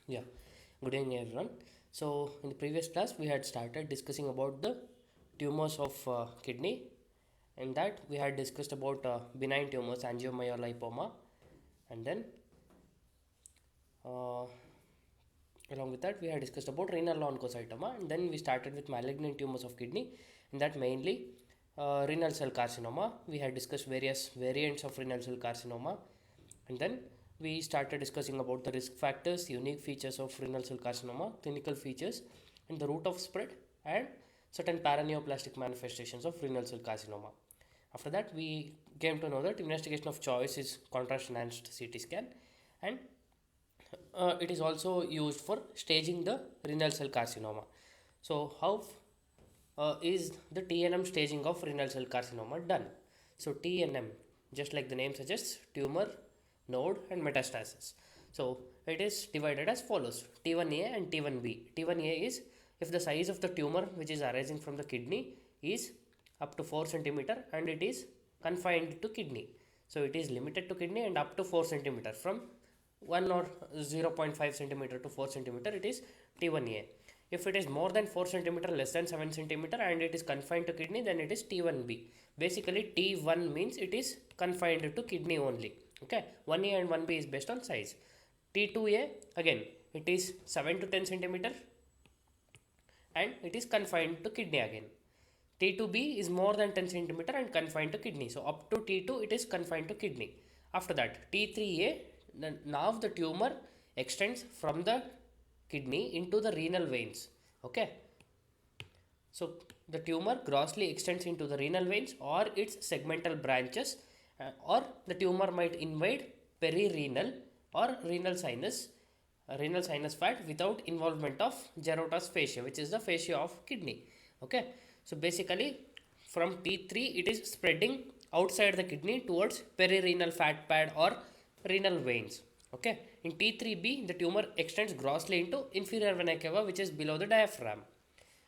Yeah, good evening everyone. So, in the previous class, we had started discussing about the tumors of kidney. In that, we had discussed about benign tumors, angiomyolipoma, and then uh, along with that, we had discussed about renal oncocytoma, and then we started with malignant tumors of kidney, and that mainly renal cell carcinoma. We had discussed various variants of renal cell carcinoma, and then we started discussing about the risk factors, unique features of renal cell carcinoma, clinical features, and the route of spread, and certain paraneoplastic manifestations of renal cell carcinoma. After that, we came to know that investigation of choice is contrast enhanced CT scan, and it is also used for staging the renal cell carcinoma. So, how is the TNM staging of renal cell carcinoma done? So, TNM, just like the name suggests, tumor, node, and metastasis. So, it is divided as follows: T1A and T1B. T1A is if the size of the tumor which is arising from the kidney is up to 4 centimeter and it is confined to kidney. So, it is limited to kidney and up to 4 centimeter. From 1 or 0.5 centimeter to 4 centimeter, it is T1A. If it is more than 4 centimeter, less than 7 centimeter, and it is confined to kidney, then it is T1B. Basically, T1 means it is confined to kidney only. Okay, 1A and 1B is based on size. T2A, again, it is 7 to 10 centimeter and it is confined to kidney again. T2B is more than 10 centimeter and confined to kidney. So up to T2 it is confined to kidney. After that, T3A, now the tumor extends from the kidney into the renal veins. Okay. So the tumor grossly extends into the renal veins or its segmental branches, or the tumor might invade perirenal or renal sinus fat without involvement of Gerota's fascia, which is the fascia of kidney. Okay, so basically from T3 it is spreading outside the kidney towards perirenal fat pad or renal veins. Okay, in T3B the tumor extends grossly into inferior vena cava, which is below the diaphragm.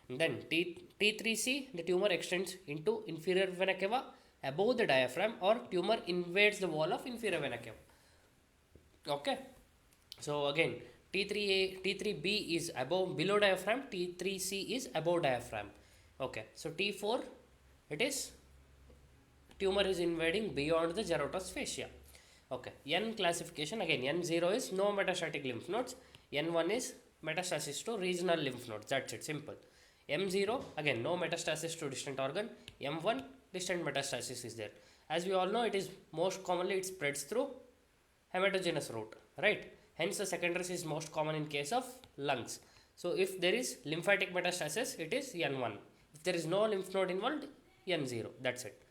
And then T3C, the tumor extends into inferior vena cava above the diaphragm, or tumor invades the wall of inferior vena cava. Okay, so again, T3B is below diaphragm, T3C is above diaphragm. Okay, so T4, it is tumor is invading beyond the Gerota's fascia. Okay, N classification, again N0 is no metastatic lymph nodes, N1 is metastasis to regional lymph nodes. That's it, simple. M0, again no metastasis to distant organ. M1, distant metastasis is there. As we all know, it is most commonly it spreads through hematogenous route, right? Hence the secondaries is most common in case of lungs. So if there is lymphatic metastasis, it is N1. If there is no lymph node involved, N0. That's it.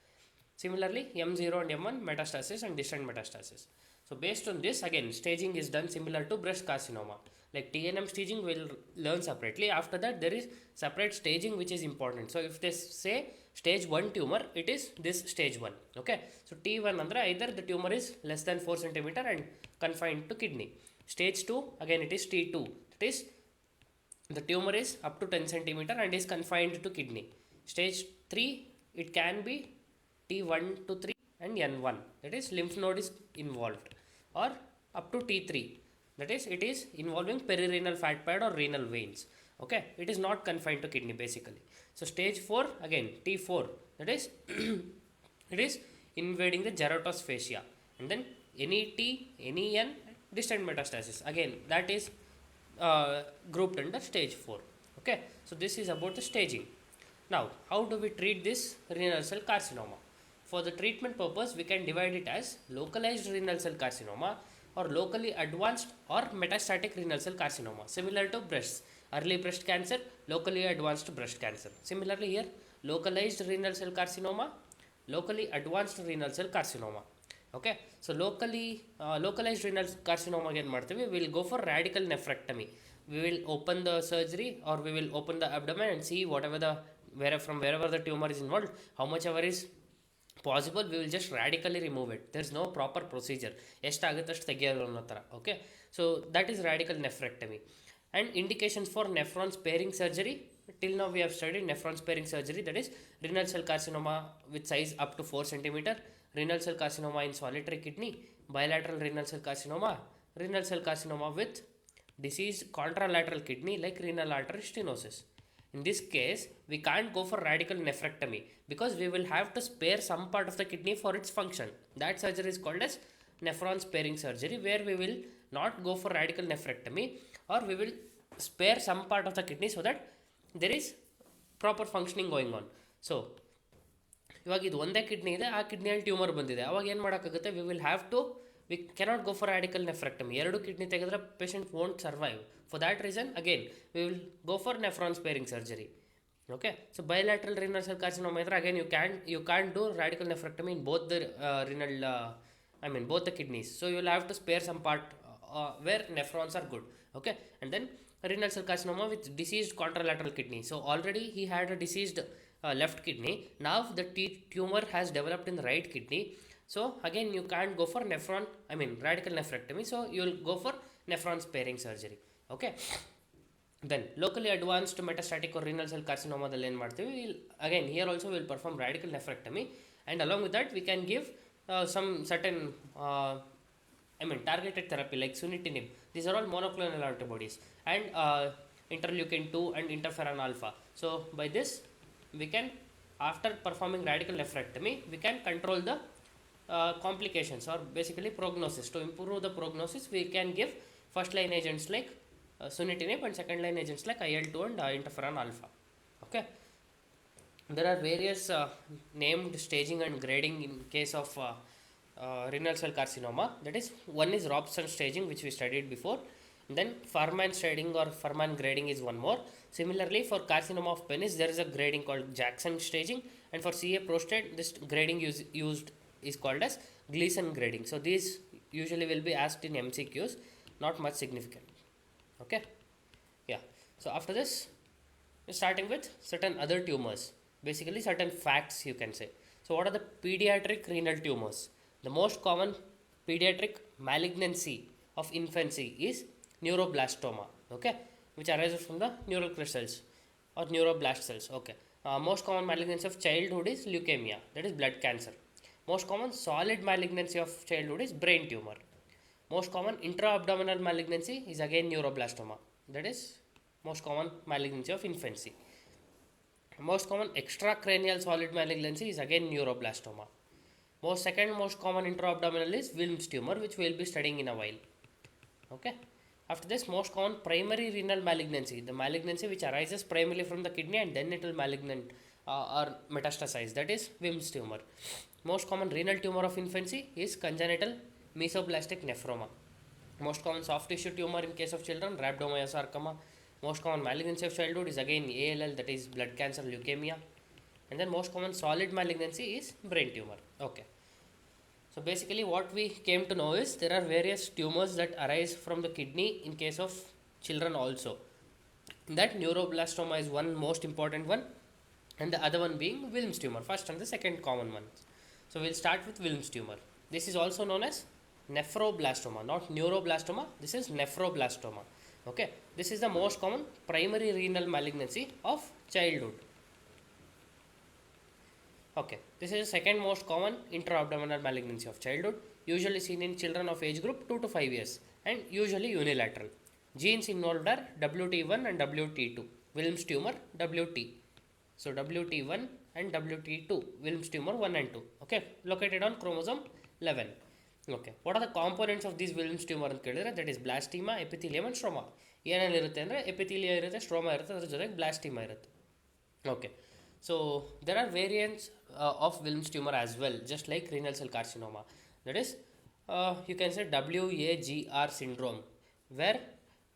Similarly, M0 and M1 metastasis and distant metastasis. So based on this, again staging is done similar to breast carcinoma. Like TNM staging we'll learn separately. After that, there is separate staging which is important. So if they say stage 1 tumor, it is this stage 1. Okay, so T1 andre either the tumor is less than 4 centimeter and confined to kidney. Stage 2, again it is T2, that is the tumor is up to 10 centimeter and is confined to kidney. Stage 3, it can be T1 to 3 and N1, that is lymph node is involved, or up to T3, that is it is involving perirenal fat pad or renal veins. Okay, it is not confined to kidney basically. So stage 4, again T4, that is it is invading the Gerota's fascia, and then any T, any N, distant metastasis, again that is grouped under stage 4. Okay, so this is about the staging. Now how do we treat this renal cell carcinoma? For the treatment purpose, we can divide it as localized renal cell carcinoma or locally advanced or metastatic renal cell carcinoma, similar to breast, early breast cancer, locally advanced breast cancer. Similarly here, localized renal cell carcinoma, locally advanced renal cell carcinoma. Okay, so localized renal carcinoma again ಮಾಡ್ತೀವಿ, we will go for radical nephrectomy. We will open the surgery, or we will open the abdomen and see wherever the tumor is involved, how much ever is possible, we will just radically remove it. There is no proper procedure. ಎಷ್ಟಾಗುತ್ತೆ ಅಷ್ಟು ತೆಗೆಯೋದು ಅನ್ನೋ ಥರ. Okay, so that is radical nephrectomy. And indications for nephron sparing surgery, till now we have studied nephron sparing surgery, that is renal cell carcinoma with size up to 4 centimeter, renal cell carcinoma in solitary kidney, bilateral renal cell carcinoma with diseased contralateral kidney like renal artery stenosis. In this case, we can't go for radical nephrectomy because we will have to spare some part of the kidney for its function. That surgery is called as nephron sparing surgery, where we will not go for radical nephrectomy, or we will spare some part of the kidney so that there is proper functioning going on. So ಇವಾಗ ಇದು ಒಂದೇ kidney ಇದೆ, ಆ ಕಿಡ್ನಿಯಲ್ಲಿ tumour ಬಂದಿದೆ, ಅವಾಗ ಏನು ಮಾಡೋಕ್ಕಾಗುತ್ತೆ, we cannot go for radical nephrectomy. ಎರಡು ಕಿಡ್ನಿ ತೆಗೆದ್ರೆ patient won't survive. For that reason again we will go for nephron sparing surgery. Okay, so bilateral renal cell carcinoma ಇದ್ರೆ again you can do radical nephrectomy in both the both the kidneys. So you will have to spare some part where nephrons are good. Okay, and then renal cell carcinoma with diseased contralateral kidney. So already he had a diseased left kidney. Now the tumor has developed in the right kidney. So again you can't go for radical nephrectomy. So you will go for nephron sparing surgery. Okay. Then locally advanced metastatic or renal cell carcinoma dalli ಏನು ಮಾಡ್ತೀವಿ, again here also we will perform radical nephrectomy, and along with that we can give some certain targeted therapy like sunitinib. These are all monoclonal antibodies, and interleukin 2 and interferon alpha. So by this we can, after performing radical nephrectomy, we can control the complications or basically prognosis. To improve the prognosis, we can give first line agents like sunitinib and second line agents like IL-2 and interferon alpha. Okay, there are various named staging and grading in case of renal cell carcinoma. That is, one is Robson staging, which we studied before. Then Fuhrman staging or Fuhrman grading is one more. Similarly, for carcinoma of penis, there is a grading called Jackson staging, and for CA prostate, this grading used is called as Gleason grading. So these usually will be asked in MCQs, not much significant. Okay, yeah. So after this, we're starting with certain other tumors, basically certain facts you can say. So what are the pediatric renal tumors? The most common pediatric malignancy of infancy is neuroblastoma, okay, which arises from the neural crystals or neuroblast cells. Okay, most common malignancy of childhood is leukemia, that is blood cancer. Most common solid malignancy of childhood is brain tumor. Most common intra-abdominal malignancy is again neuroblastoma, that is most common malignancy of infancy. Most common extracranial solid malignancy is again neuroblastoma. Second most common intra-abdominal is Wilms tumor, which we will be studying in a while. Okay. After this, most common primary renal malignancy, the malignancy which arises primarily from the kidney and then it will malignant or metastasize, that is Wilms tumor. Most common renal tumor of infancy is congenital mesoblastic nephroma. Most common soft tissue tumor in case of children, rhabdomyosarcoma. Most common malignancy of childhood is again ALL, that is blood cancer, leukemia. And then most common solid malignancy is brain tumor. Okay, so basically what we came to know is there are various tumors that arise from the kidney in case of children also. That neuroblastoma is one most important one, and the other one being Wilms tumor, first and the second common one. So we'll start with Wilms tumor. This is also known as nephroblastoma, not neuroblastoma. This is nephroblastoma. Okay, this is the most common primary renal malignancy of childhood. Okay, this is the second most common intra-abdominal malignancy of childhood, usually seen in children of age group 2 to 5 years and usually unilateral. Genes involved are WT1 and WT2, Wilms tumor WT. So WT1 and WT2, Wilms tumor 1 and 2. Okay, located on chromosome 11. Okay, what are the components of these Wilms tumor ಅಂತ ಕೇಳಿದ್ರೆ, that is blastema, epithelium and stroma. ಏನೇನಿರುತ್ತೆ ಅಂದರೆ ಎಪಿಥೀಲಿಯಾ ಇರುತ್ತೆ, stroma ಇರುತ್ತೆ, ಅದ್ರ ಜೊತೆಗೆ ಬ್ಲಾಸ್ಟಿಮಾ ಇರುತ್ತೆ. Okay, so there are variants of Wilms tumor as well, just like renal cell carcinoma. That is, you can say WAGR syndrome, where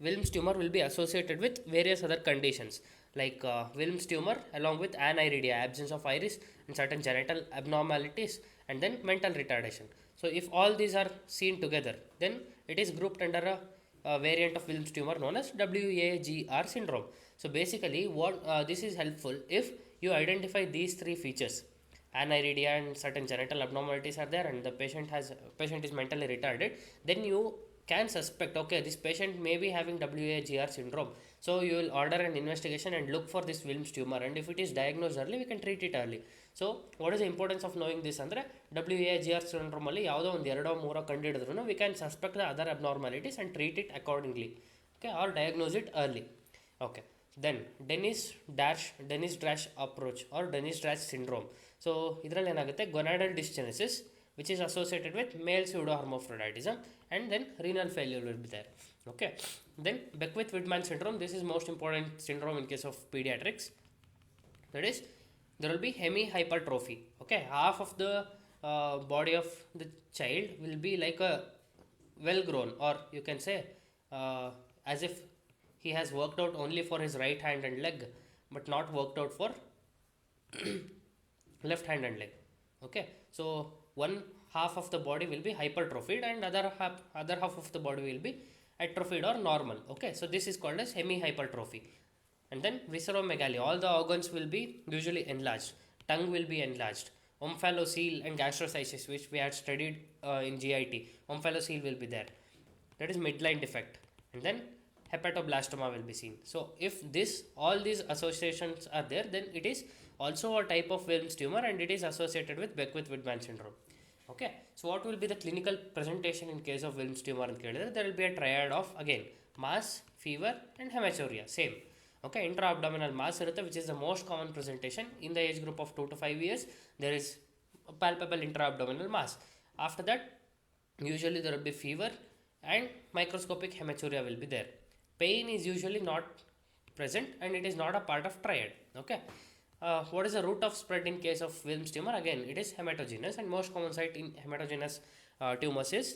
Wilms tumor will be associated with various other conditions like Wilms tumor along with aniridia, absence of iris, and certain genital abnormalities, and then mental retardation. So if all these are seen together, then it is grouped under a variant of Wilms tumor known as WAGR syndrome. So basically what this is helpful if you identify these three features: aniridia and certain genital abnormalities are there, and the patient is mentally retarded, then you can suspect, okay, this patient may be having WAGR syndrome. So you will order an investigation and look for this Wilms tumor, and if it is diagnosed early, we can treat it early. So what is the importance of knowing this ಅಂದರೆ WAGR ಸಿಂಡ್ರೋಮಲ್ಲಿ ಯಾವುದೋ ಒಂದು ಎರಡೋ ಮೂರೋ ಕಂಡುಹಿಡಿದ್ರು we can suspect the other abnormalities and treat it accordingly, okay, or diagnose it early. Okay, then Denys Drash approach or Denys Drash syndrome. So ಇದರಲ್ಲಿ ಏನಾಗುತ್ತೆ, ಗೊನಾಡಲ್ ಡಿಸ್ಜೆನೆಸಿಸ್ which is associated with male pseudohermaphroditism, and then renal failure will be there. Okay, then Beckwith-Widman syndrome, this is most important syndrome in case of pediatrics. That is, there will be hemihypertrophy. Okay, half of the body of the child will be like a well grown, or you can say as if he has worked out only for his right hand and leg but not worked out for left hand and leg. Okay, so one half of the body will be hypertrophied and other half of the body will be atrophied or normal. Okay, so this is called as hemihypertrophy. And then visceromegaly, all the organs will be usually enlarged, tongue will be enlarged, omphalocele and gastrocysts, which we had studied in GIT, omphalocele will be there, that is midline defect. And then hepatoblastoma will be seen. So if all these associations are there, then it is also a type of Wilms tumor and it is associated with Beckwith-Widman syndrome. Okay, so what will be the clinical presentation in case of Wilms tumor? There will be a triad of again mass, fever and hematuria, same. Okay, intra-abdominal mass which is the most common presentation in the age group of 2 to 5 years. There is a palpable intra-abdominal mass. After that, usually there will be fever and microscopic hematuria will be there. Pain is usually not present and it is not a part of triad. Okay, what is the route of spread in case of Wilms tumor? Again, it is hematogenous, and most common site in hematogenous tumors is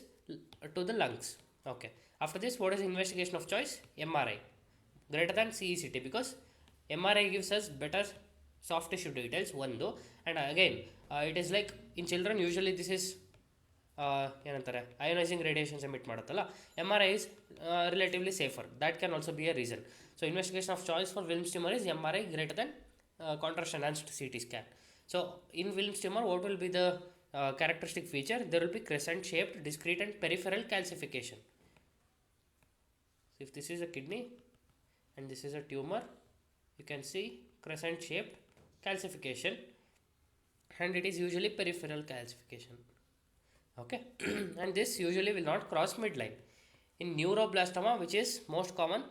to the lungs. Okay, after this, what is investigation of choice? MRI greater than CECT, because MRI gives us better soft tissue details, one though, and again it is like in children usually this is ಏನಂತಾರೆ ionising radiations emit ಮಾಡುತ್ತಲ್ಲ, MRI is relatively safer. That can also be a reason. So investigation of choice for Wilms tumor is MRI greater than contrast enhanced CT scan. So in Wilms tumor, what will be the characteristic feature? There will be crescent shaped, discrete and peripheral calcification. So if this is a kidney and this is a tumor, you can see crescent shaped calcification and it is usually peripheral calcification. Okay, and this usually will not cross midline. In neuroblastoma, which is most common,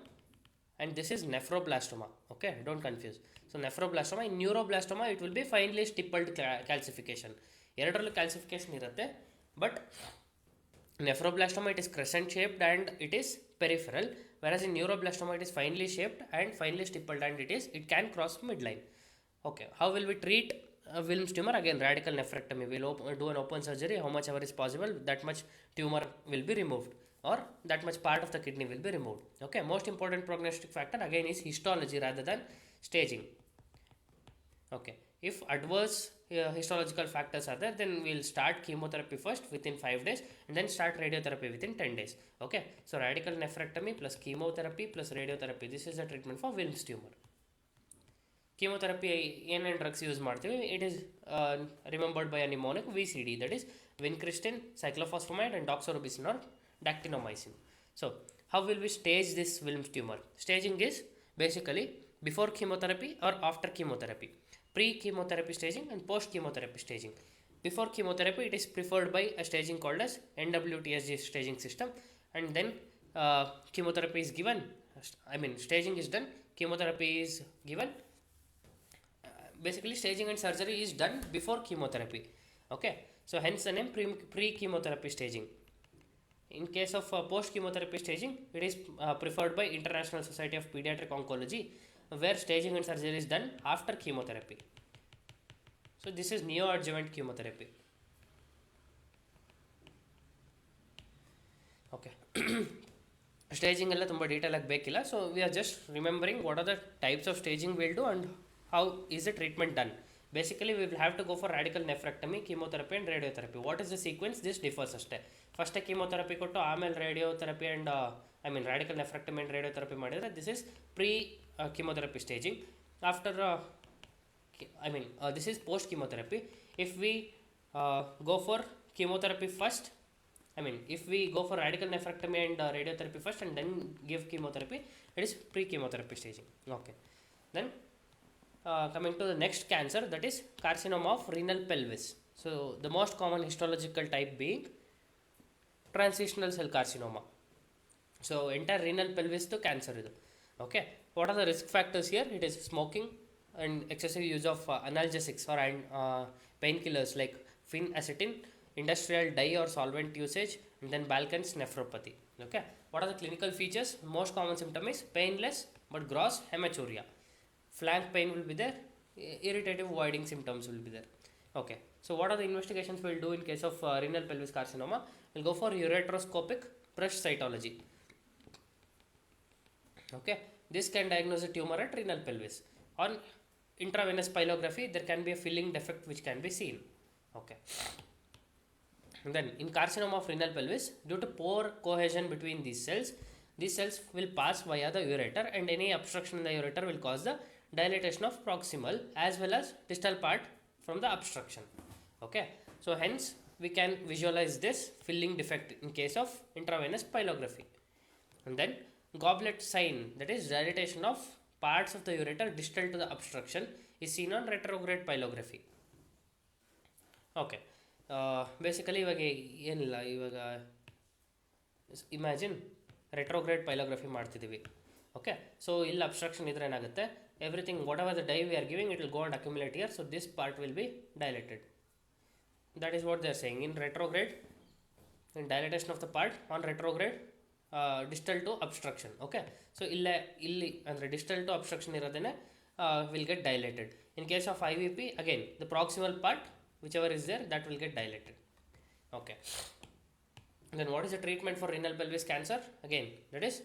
and this is nephroblastoma. Okay, don't confuse. So nephroblastoma, in neuroblastoma it will be finely stippled calcification. Eradalallu calcification irutte, but nephroblastoma it is crescent shaped and it is peripheral, whereas in neuroblastoma it is finely shaped and finely stippled and it can cross midline. Okay, how will we treat Wilms tumor? Again, radical nephrectomy. We'll do an open surgery. How much ever is possible, that much tumor will be removed, or that much part of the kidney will be removed. Okay, most important prognostic factor again is histology rather than staging. Okay, if adverse histological factors are there, then we'll start chemotherapy first within 5 days and then start radiotherapy within 10 days. Okay, so radical nephrectomy plus chemotherapy plus radiotherapy, this is the treatment for Wilms tumor. Chemotherapy ಏನೇನು drugs use ಮಾಡ್ತೀವಿ? It is remembered by a mnemonic VCD, that is vincristine, cyclophosphamide and doxorubicin or dactinomycin. So how will we stage this Wilms tumor? Staging is basically before chemotherapy or after chemotherapy, pre-chemotherapy staging and post-chemotherapy staging. Before chemotherapy, it is preferred by a staging called as NWTSG staging system, and then chemotherapy is given, staging is done, chemotherapy is given. Basically staging and surgery is done before chemotherapy. Okay, so hence the name pre-chemotherapy staging. In case of post-chemotherapy staging, it is preferred by International Society of Pediatric Oncology, where staging and surgery is done after chemotherapy. So this is neoadjuvant chemotherapy. Okay. Staging ಎಲ್ಲ ತುಂಬ detail ಆಗಿ ಬೇಕಿಲ್ಲ. So we are just remembering what are the types of staging we'll do and how is the treatment done. Basically we will have to go for radical nephrectomy, chemotherapy and radiotherapy. What is the sequence? This differs ಅಷ್ಟೇ. First chemotherapy ಕೊಟ್ಟು ಆಮೇಲೆ radiotherapy and radical nephrectomy and radiotherapy ಮಾಡಿದರೆ this is pre chemotherapy staging. After this is post chemotherapy. If we go for chemotherapy first, if we go for radical nephrectomy and radiotherapy first and then give chemotherapy, it is pre chemotherapy staging. Okay, then coming to the next cancer, that is carcinoma of renal pelvis. So the most common histological type being transitional cell carcinoma. So entire renal pelvis to cancer idu. Okay, what are the risk factors here? It is smoking and excessive use of analgesics or painkillers like phenacetin, industrial dye or solvent usage, and then Balkan's nephropathy. Okay, what are the clinical features? Most common symptom is painless but gross hematuria. Flank pain will be there, irritative voiding symptoms will be there. Okay, so what are the investigations we'll do in case of renal pelvis carcinoma? We'll go for ureteroscopic brush cytology. Okay, this can diagnose a tumor at renal pelvis. On intravenous pyelography, there can be a filling defect which can be seen. Okay, and then in carcinoma of renal pelvis, due to poor cohesion between these cells will pass via the ureter, and any obstruction in the ureter will cause the dilatation of proximal as well as distal part from the obstruction. Okay, so hence we can visualize this filling defect in case of intravenous pyelography. And then goblet sign, that is dilatation of parts of the ureter distal to the obstruction, is seen on retrograde pyelography. Okay, basically ಇವಾಗ ಏನಿಲ್ಲ, ಇವಾಗ imagine retrograde ಪೈಲೋಗ್ರಫಿ ಮಾಡ್ತಿದ್ದೀವಿ. Okay, so ಇಲ್ಲಿ obstruction ಇದ್ರೆ ಏನಾಗುತ್ತೆ, everything what ever the dye we are giving it will go and accumulate here, so this part will be dilated. That is what they are saying in retrograde, in dilatation of the part on retrograde distal to obstruction. Okay, so illi andre distal to obstruction irodene will get dilated. In case of IVP, again the proximal part whichever is there that will get dilated. Okay, then what is the treatment for renal pelvis cancer? Again, that is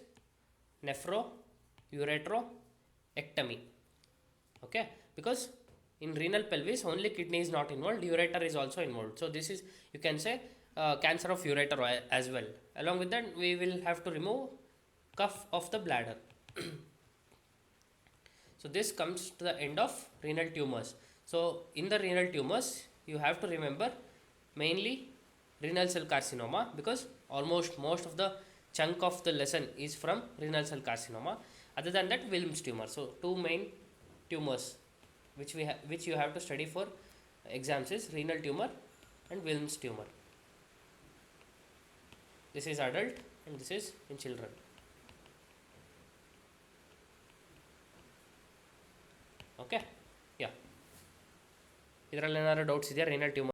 nephroureterectomy. Okay, because in renal pelvis only kidney is not involved, ureter is also involved. So this is, you can say, cancer of ureter as well. Along with that, we will have to remove cuff of the bladder. So this comes to the end of renal tumors. So in the renal tumors, you have to remember mainly renal cell carcinoma, because almost most of the chunk of the lesson is from renal cell carcinoma. Other than that, Wilms tumor. So two main tumors which you have to study for exams is renal tumor and Wilms tumor. This is adult and this is in children. Okay, yeah. ಇದರಲ್ಲಿ ಏನಾದ್ರು doubts ಇದೆಯಾ renal tumor